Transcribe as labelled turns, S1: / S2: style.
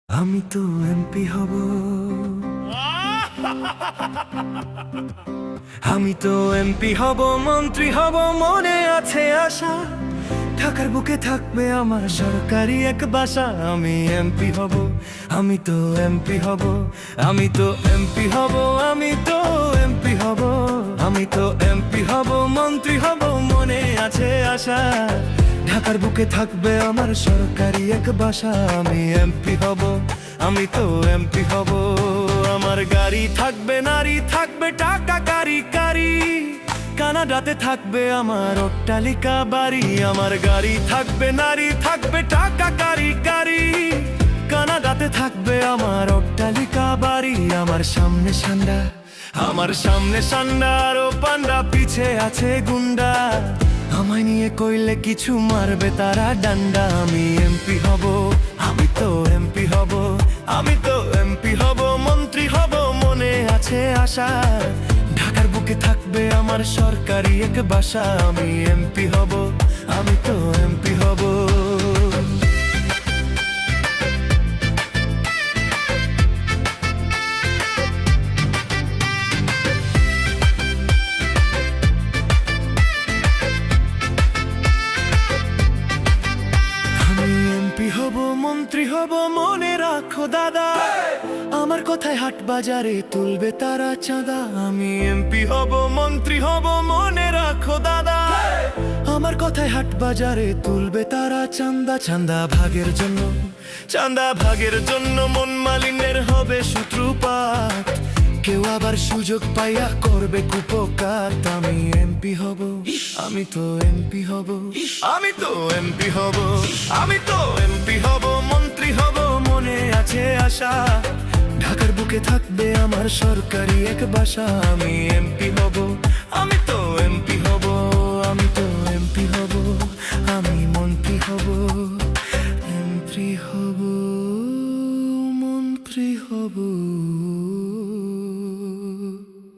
S1: আমি তো এমপি হব। আমি তো এমপি হব, মন্ত্রী হব, মনে আছে আশা। ঢাকার বুকে থাকবে আমার সরকারি এক বাসা। আমি এমপি হব, আমি তো এমপি হব, আমি তো এমপি হব, আমি তো এমপি হব, আমি তো এমপি হব, মন্ত্রী হব, মনে আছে আশা। ঢাকার বুকে থাকবে আমার সরকারি এক বাসা। আমি এমপি হব, আমি তো এমপি হব। আমার গাড়ি থাকবে, নারী থাকবে, টাকা কারি কারি। কানাডাতে থাকবে আমার অট্টালিকা বাড়ি। আমার গাড়ি থাকবে, নারী থাকবে, টাকা কারি কারি। কানাডাতে থাকবে আমার অট্টালিকা বাড়ি। আমার সামনে সান্ডা, আমার সামনে সান্ডা, আরো পান্ডা, পিছে আছে গুন্ডা। আমায় নিয়ে কইলে কিছু মারবে তারা ডান্ডা। আমি এমপি হব, আমি তো এমপি হব, আমি তো এমপি হব, মন্ত্রী হব, মনে আছে আশা। ঢাকার বুকে থাকবে আমার সরকারি এক বাসা। আমি এমপি হব, আমি তো এমপি হব। আমি এমপি হব, মন্ত্রী হব, মনে রাখো দাদা। আমার কথায় হাট বাজারে তুলবে তারা চাঁদা। আমি এমপি হব, মন্ত্রী হব, মনে রাখো দাদা। আমার কথায় হাট বাজারে তুলবে তারা চাঁদা। চাঁদা ভাগের জন্য, চাঁদা ভাগের জন্য মন মালিনের হবে সূত্রপাত। কেউ আবার সুযোগ পাইয়া করবে কুপকাত। আমি এমপি হব, আমি তো এমপি হব, আমি তো এমপি হব, আমি তো এমপি হব, মন্ত্রী হব, মনে আছে আশা। ঢাকার বুকে থাকবে আমার সরকারি এক বাসা। আমি এমপি হব, আমি তো এমপি হব, আমি তো এমপি হব, আমি মন্ত্রী হব, এমপি হব, মন্ত্রী হব।